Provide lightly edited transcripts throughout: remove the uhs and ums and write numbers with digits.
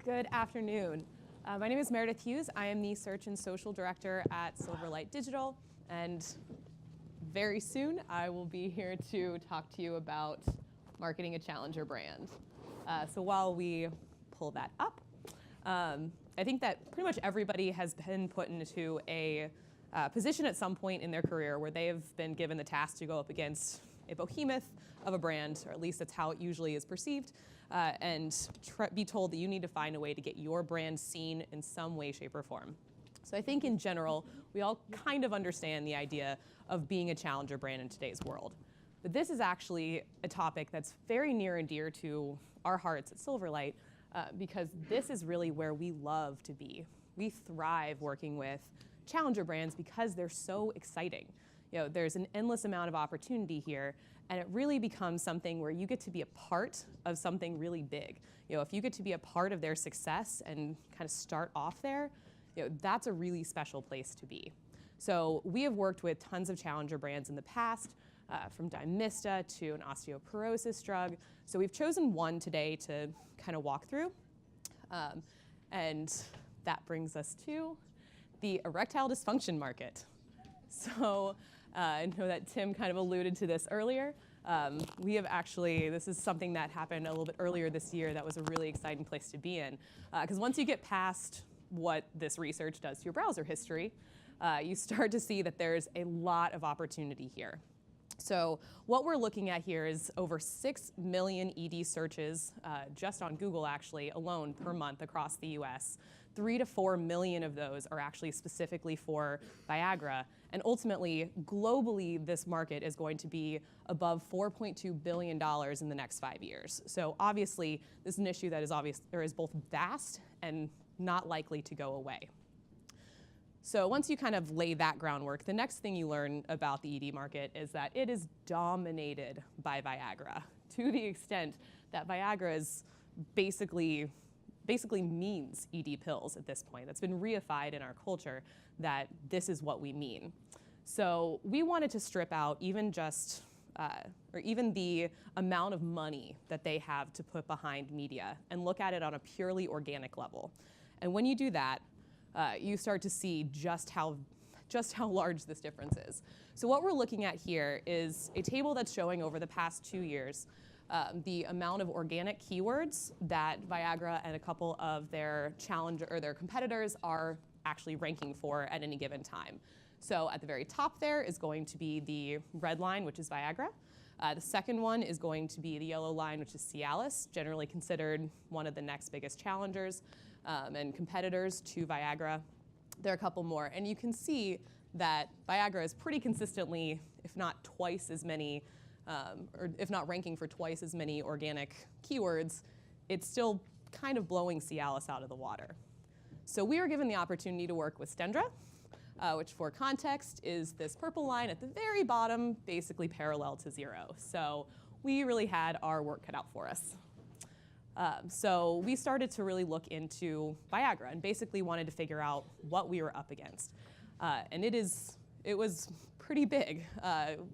Good afternoon. My name is Meredith Hughes. I am the Search and Social Director at Silverlight Digital, and very soon I will be here to talk to you about marketing a challenger brand. So while we pull that up, I think that pretty much everybody has been put into a position at some point in their career where they have been given the task to go up against a behemoth of a brand, or at least that's how it usually is perceived, and be told that you need to find a way to get your brand seen in some way, shape, or form. So I think in general, we all kind of understand the idea of being a challenger brand in today's world. But this is actually a topic that's very near and dear to our hearts at Silverlight, because this is really where we love to be. We thrive working with challenger brands because they're so exciting. You know, there's an endless amount of opportunity here, and it really becomes something where you get to be a part of something really big. You know, if you get to be a part of their success and kind of start off there, you know, that's a really special place to be. So we have worked with tons of challenger brands in the past, from Dymista to an osteoporosis drug. So we've chosen one today to kind of walk through. And that brings us to the erectile dysfunction market. So I know that Tim kind of alluded to this earlier. We have actually, this is something that happened a little bit earlier this year that was a really exciting place to be in. Because once you get past what this research does to your browser history, you start to see that there's a lot of opportunity here. So what we're looking at here is over 6 million ED searches just on Google actually alone per month across the US. 3 to 4 million of those are actually specifically for Viagra. And ultimately, globally, this market is going to be above $4.2 billion in the next 5 years. So obviously, this is an issue that is both vast and not likely to go away. So once you kind of lay that groundwork, the next thing you learn about the ED market is that it is dominated by Viagra, to the extent that Viagra is basically means ED pills at this point. That's been reified in our culture that this is what we mean. So we wanted to strip out even just, or even the amount of money that they have to put behind media and look at it on a purely organic level. And when you do that, you start to see just how large this difference is. So what we're looking at here is a table that's showing over the past 2 years the amount of organic keywords that Viagra and a couple of their challenger or their competitors are actually ranking for at any given time. So at the very top there is going to be the red line, which is Viagra. The second one is going to be the yellow line, which is Cialis, generally considered one of the next biggest challengers and competitors to Viagra. There are a couple more, and you can see that Viagra is pretty consistently, if not twice as many, or if not ranking for twice as many organic keywords, it's still kind of blowing Cialis out of the water. So we were given the opportunity to work with Stendra, which for context is this purple line at the very bottom, basically parallel to 0. So we really had our work cut out for us. So we started to really look into Viagra and basically wanted to figure out what we were up against. And it was pretty big.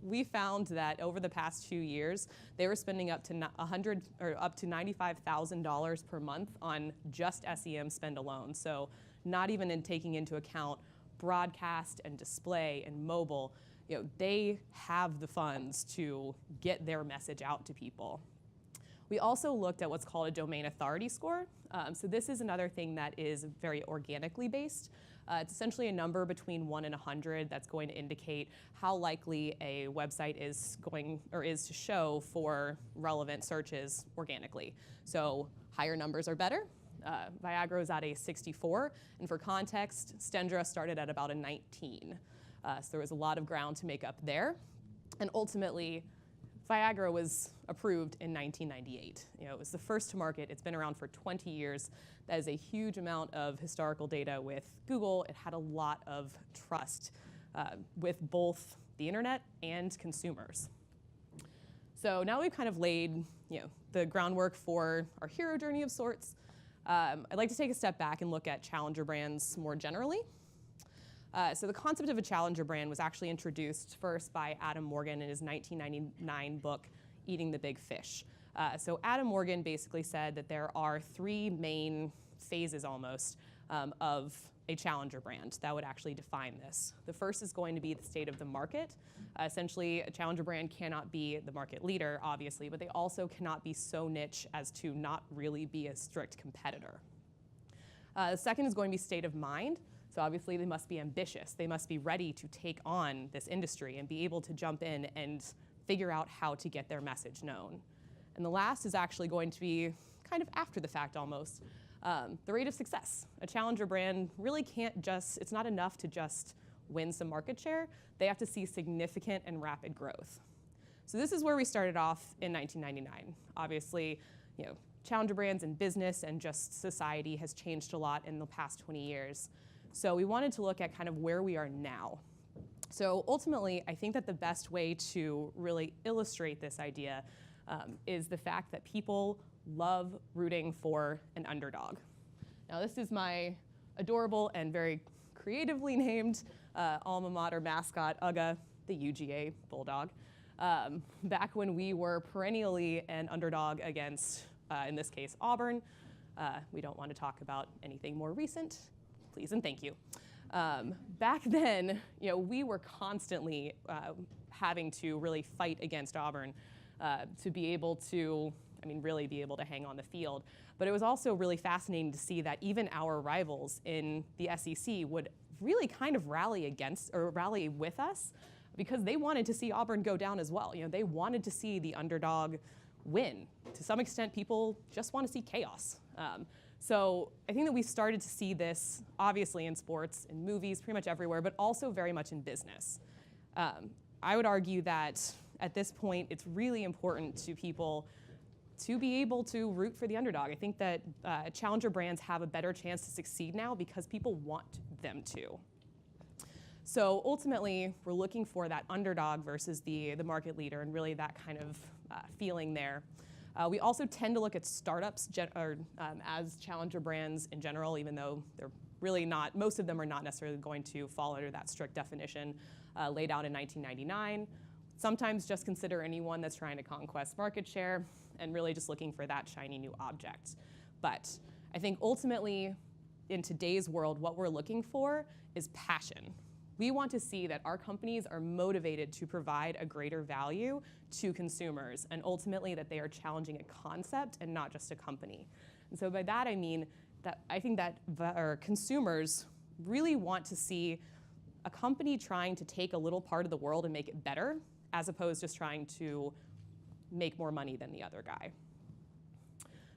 We found that over the past 2 years, they were spending up to $95,000 per month on just SEM spend alone. So not even in taking into account broadcast and display and mobile. You know, they have the funds to get their message out to people. We also looked at what's called a domain authority score. So this is another thing that is very organically based. It's essentially a number between 1 and 100 that's going to indicate how likely a website is to show for relevant searches organically. So higher numbers are better. Viagra is at a 64, and for context, Stendra started at about a 19. So there was a lot of ground to make up there. And ultimately, Viagra was approved in 1998. You know, it was the first to market. It's been around for 20 years. That is a huge amount of historical data with Google. It had a lot of trust with both the internet and consumers. So now we've kind of laid, you know, the groundwork for our hero journey of sorts. I'd like to take a step back and look at challenger brands more generally. So the concept of a challenger brand was actually introduced first by Adam Morgan in his 1999 book, Eating the Big Fish. So Adam Morgan basically said that there are 3 main phases almost of a challenger brand that would actually define this. The first is going to be the state of the market. Essentially, a challenger brand cannot be the market leader, obviously, but they also cannot be so niche as to not really be a strict competitor. The second is going to be state of mind. So obviously, they must be ambitious. They must be ready to take on this industry and be able to jump in and figure out how to get their message known. And the last is actually going to be kind of after the fact almost, the rate of success. A challenger brand really can't just, it's not enough to just win some market share. They have to see significant and rapid growth. So this is where we started off in 1999. Obviously, challenger brands in business and just society has changed a lot in the past 20 years. So we wanted to look at kind of where we are now. So ultimately, I think that the best way to really illustrate this idea is the fact that people love rooting for an underdog. Now, this is my adorable and very creatively named alma mater mascot, Uga, the UGA Bulldog. Back when we were perennially an underdog against, in this case, Auburn. We don't want to talk about anything more recent, please and thank you. Back then, we were constantly having to really fight against Auburn to be able to, really be able to hang on the field. But it was also really fascinating to see that even our rivals in the SEC would really kind of rally against or rally with us because they wanted to see Auburn go down as well. They wanted to see the underdog win. To some extent, people just want to see chaos. So I think that we started to see this, obviously in sports, in movies, pretty much everywhere, but also very much in business. I would argue that at this point, it's really important to people to be able to root for the underdog. I think that challenger brands have a better chance to succeed now because people want them to. So ultimately, we're looking for that underdog versus the market leader and really that kind of feeling there. We also tend to look at startups as challenger brands in general, even though they're really not, most of them are not necessarily going to fall under that strict definition laid out in 1999. Sometimes just consider anyone that's trying to conquest market share and really just looking for that shiny new object. But I think ultimately, in today's world, what we're looking for is passion. We want to see that our companies are motivated to provide a greater value to consumers, and ultimately that they are challenging a concept and not just a company. And so by that I mean that I think that our consumers really want to see a company trying to take a little part of the world and make it better, as opposed to just trying to make more money than the other guy.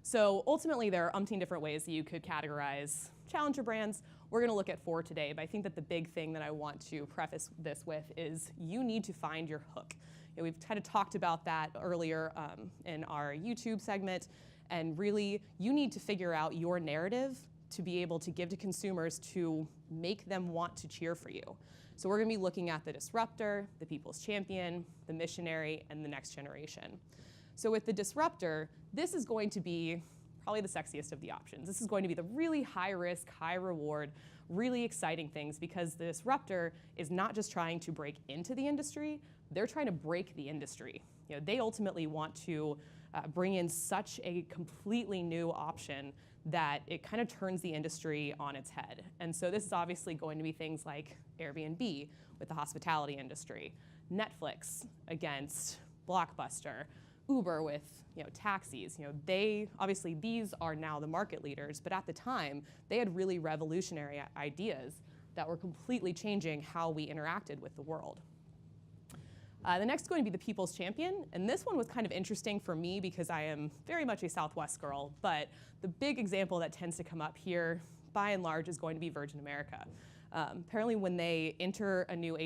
So ultimately, there are umpteen different ways that you could categorize challenger brands. We're going to look at 4 today, but I think that the big thing that I want to preface this with is you need to find your hook. We've kind of talked about that earlier in our YouTube segment, and really, you need to figure out your narrative to be able to give to consumers to make them want to cheer for you. So we're going to be looking at the disruptor, the people's champion, the missionary, and the next generation. So with the disruptor, this is going to be probably the sexiest of the options. This is going to be the really high risk, high reward, really exciting things because the disruptor is not just trying to break into the industry, they're trying to break the industry. They ultimately want to bring in such a completely new option that it kind of turns the industry on its head. And so this is obviously going to be things like Airbnb with the hospitality industry, Netflix against Blockbuster, Uber with taxis. They obviously these are now the market leaders, but at the time they had really revolutionary ideas that were completely changing how we interacted with the world. The next is going to be the people's champion, and this one was kind of interesting for me because I am very much a Southwest girl, but the big example that tends to come up here by and large is going to be Virgin America. Apparently when they enter a new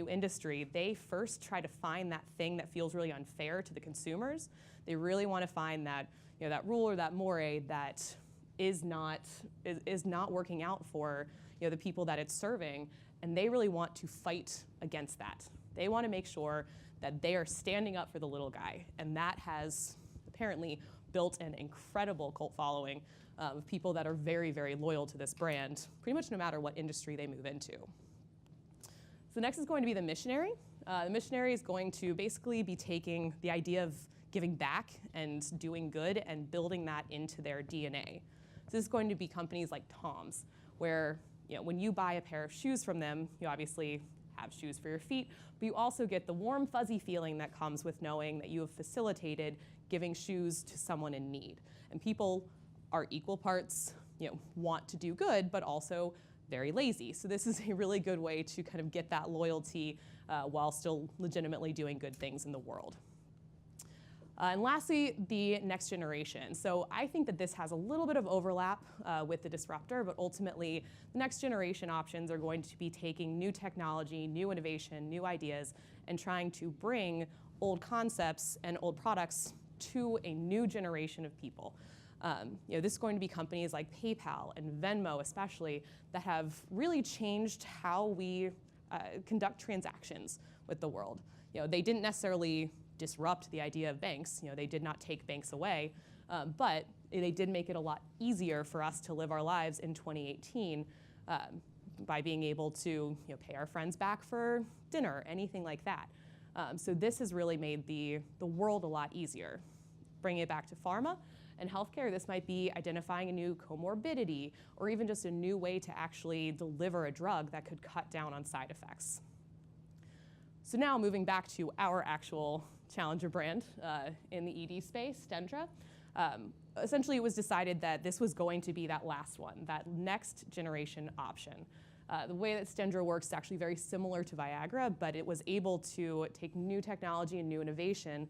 industry, they first try to find that thing that feels really unfair to the consumers. They really want to find that, that rule or that mores that is not working out for the people that it's serving, and they really want to fight against that. They want to make sure that they are standing up for the little guy, and that has apparently built an incredible cult following of people that are very, very loyal to this brand, pretty much no matter what industry they move into. So next is going to be the missionary. The missionary is going to basically be taking the idea of giving back and doing good and building that into their DNA. So this is going to be companies like Tom's, where when you buy a pair of shoes from them, you obviously have shoes for your feet, but you also get the warm, fuzzy feeling that comes with knowing that you have facilitated giving shoes to someone in need. And people are equal parts, want to do good, but also very lazy. So this is a really good way to kind of get that loyalty while still legitimately doing good things in the world. And lastly, the next generation. So I think that this has a little bit of overlap with the disruptor, but ultimately the next generation options are going to be taking new technology, new innovation, new ideas, and trying to bring old concepts and old products to a new generation of people. This is going to be companies like PayPal and Venmo especially that have really changed how we conduct transactions with the world. They didn't necessarily disrupt the idea of banks. They did not take banks away, but they did make it a lot easier for us to live our lives in 2018 by being able to pay our friends back for dinner, anything like that. So this has really made the world a lot easier. Bringing it back to pharma and healthcare, this might be identifying a new comorbidity or even just a new way to actually deliver a drug that could cut down on side effects. So now moving back to our actual challenger brand in the ED space, Stendra. Essentially, it was decided that this was going to be that last one, that next generation option. The way that Stendra works is actually very similar to Viagra, but it was able to take new technology and new innovation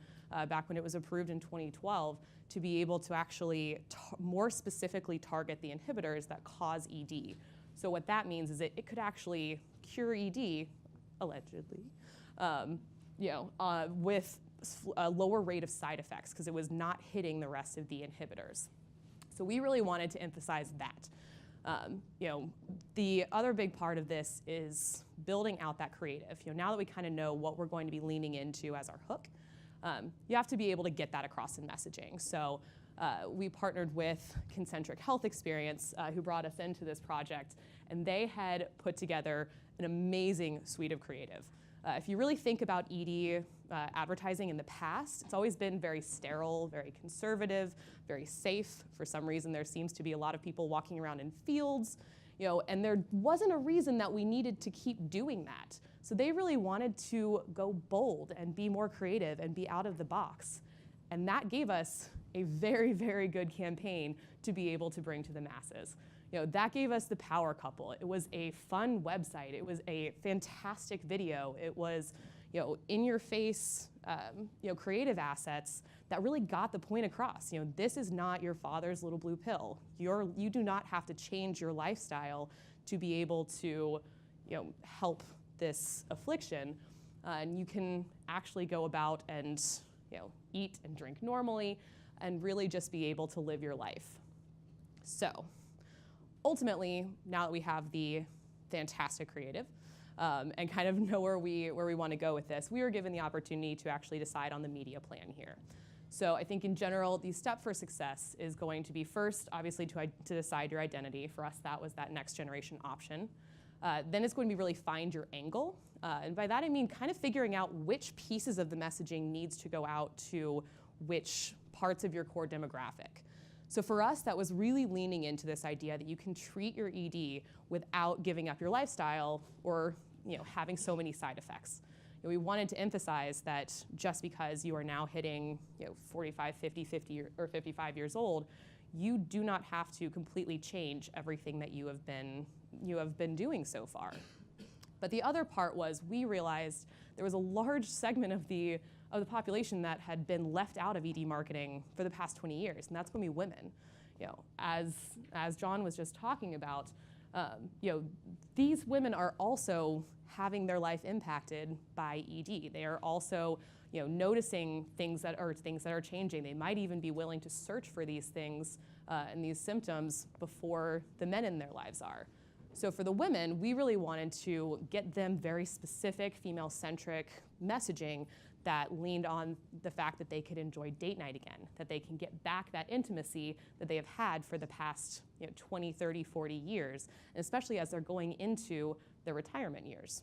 back when it was approved in 2012 to be able to actually more specifically target the inhibitors that cause ED. So what that means is it could actually cure ED, allegedly, with a lower rate of side effects because it was not hitting the rest of the inhibitors. So we really wanted to emphasize that. The other big part of this is building out that creative. Now that we kind of know what we're going to be leaning into as our hook, you have to be able to get that across in messaging. So we partnered with Concentric Health Experience, who brought us into this project, and they had put together an amazing suite of creative. If you really think about ED advertising in the past, it's always been very sterile, very conservative, very safe. For some reason, there seems to be a lot of people walking around in fields, and there wasn't a reason that we needed to keep doing that. So they really wanted to go bold and be more creative and be out of the box. And that gave us a very, very good campaign to be able to bring to the masses. That gave us the power couple. It was a fun website. It was a fantastic video. It was, in-your-face, creative assets that really got the point across. This is not your father's little blue pill. You do not have to change your lifestyle to be able to, help this affliction. And you can actually go about and, eat and drink normally and really just be able to live your life. So, ultimately, now that we have the fantastic creative and kind of know where we want to go with this, we were given the opportunity to actually decide on the media plan here. So I think in general, the step for success is going to be first, obviously, to decide your identity. For us, that was that next generation option. Then it's going to be really find your angle. And by that, I mean kind of figuring out which pieces of the messaging needs to go out to which parts of your core demographic. So for us, that was really leaning into this idea that you can treat your ED without giving up your lifestyle or having so many side effects. We wanted to emphasize that just because you are now hitting 45, 50, or 55 years old, you do not have to completely change everything that you have been doing so far. But the other part was we realized there was a large segment of the population that had been left out of ED marketing for the past 20 years, and that's going to be women. As John was just talking about, these women are also having their life impacted by ED. They are also, noticing things that are changing. They might even be willing to search for these things and these symptoms before the men in their lives are. So for the women, we really wanted to get them very specific, female-centric messaging that leaned on the fact that they could enjoy date night again, that they can get back that intimacy that they have had for the past 20, 30, 40 years, and especially as they're going into their retirement years.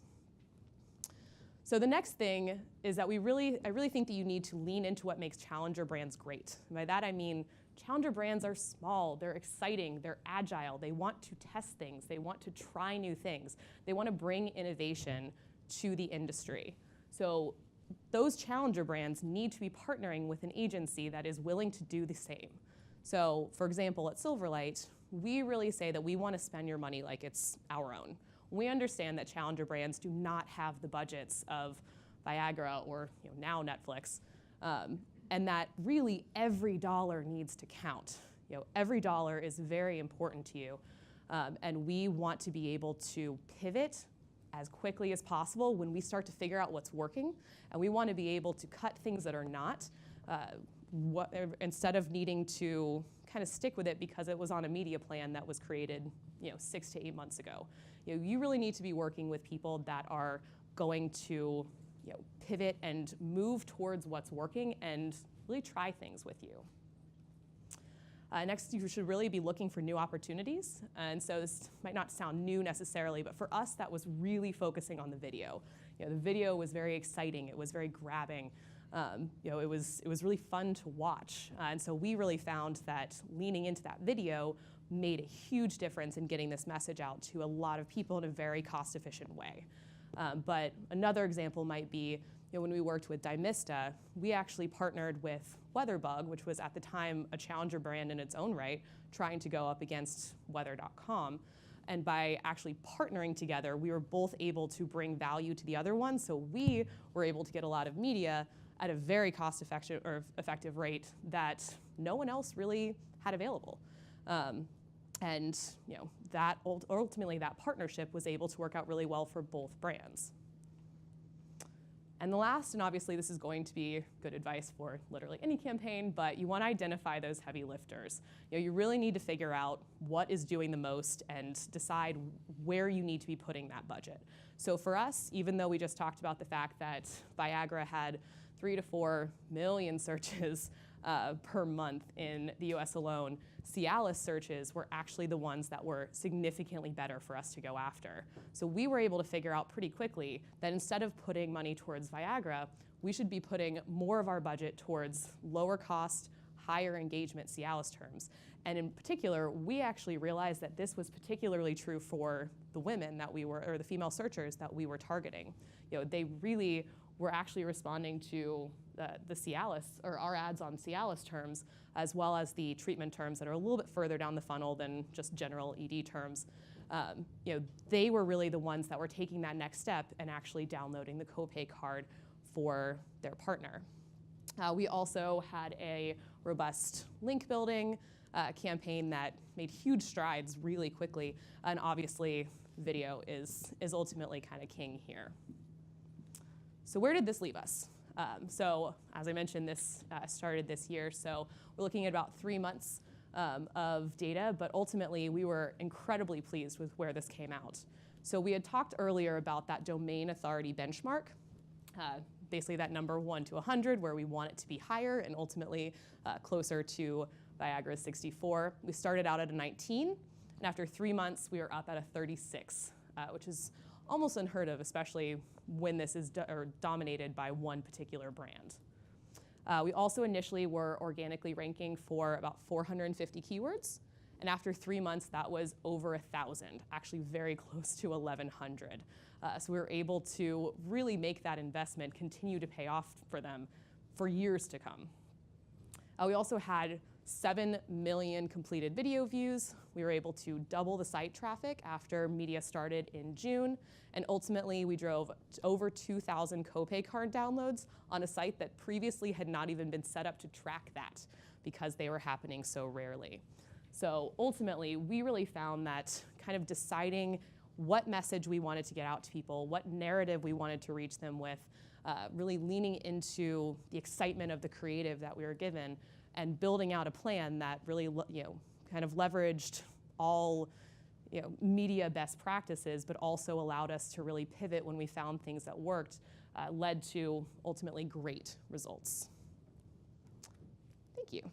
So the next thing is that I really think that you need to lean into what makes challenger brands great. And by that I mean Challenger brands are small, they're exciting, they're agile, they want to test things, they want to try new things, they want to bring innovation to the industry. So those challenger brands need to be partnering with an agency that is willing to do the same. So for example, at Silverlight, we really say that we want to spend your money like it's our own. We understand that challenger brands do not have the budgets of Viagra or now Netflix, and that really every dollar needs to count. Every dollar is very important to you, and we want to be able to pivot as quickly as possible when we start to figure out what's working, and we want to be able to cut things that are not, instead of needing to kind of stick with it because it was on a media plan that was created 6 to 8 months ago. You really need to be working with people that are going to pivot and move towards what's working and really try things with you. Next, you should really be looking for new opportunities. And so this might not sound new necessarily, but for us, that was really focusing on the video. The video was very exciting. It was very grabbing. It was really fun to watch. And so we really found that leaning into that video made a huge difference in getting this message out to a lot of people in a very cost-efficient way. But another example might be when we worked with Dymista, we actually partnered with WeatherBug, which was at the time a challenger brand in its own right, trying to go up against weather.com. And by actually partnering together, we were both able to bring value to the other one. So we were able to get a lot of media at a very cost-effective rate that no one else really had available. And that ultimately that partnership was able to work out really well for both brands. And the last, and obviously this is going to be good advice for literally any campaign, but you want to identify those heavy lifters. You really need to figure out what is doing the most and decide where you need to be putting that budget. So for us, even though we just talked about the fact that Viagra had 3 to 4 million searches per month in the US alone, Cialis searches were actually the ones that were significantly better for us to go after. So we were able to figure out pretty quickly that instead of putting money towards Viagra, we should be putting more of our budget towards lower cost, higher engagement Cialis terms. And in particular, we actually realized that this was particularly true for the women that we were, or the female searchers that we were targeting. They really were actually responding to the Cialis, or our ads on Cialis terms, as well as the treatment terms that are a little bit further down the funnel than just general ED terms. They were really the ones that were taking that next step and actually downloading the copay card for their partner. We also had a robust link building campaign that made huge strides really quickly, and obviously video is ultimately kind of king here. So where did this leave us? So as I mentioned, this started this year, so we're looking at about 3 months of data, but ultimately we were incredibly pleased with where this came out. So we had talked earlier about that domain authority benchmark, basically that number 1 to 100, where we want it to be higher and ultimately closer to Viagra's 64. We started out at a 19, and after 3 months we were up at a 36, which is almost unheard of, especially when this is dominated by one particular brand. We also initially were organically ranking for about 450 keywords, and after 3 months that was over 1,000, actually very close to 1,100. So we were able to really make that investment continue to pay off for them for years to come. We also had 7 million completed video views. We were able to double the site traffic after media started in June, and ultimately we drove over 2,000 copay card downloads on a site that previously had not even been set up to track that because they were happening so rarely. So ultimately, we really found that kind of deciding what message we wanted to get out to people, what narrative we wanted to reach them with, really leaning into the excitement of the creative that we were given, and building out a plan that really, kind of leveraged all, media best practices, but also allowed us to really pivot when we found things that worked, led to ultimately great results. Thank you.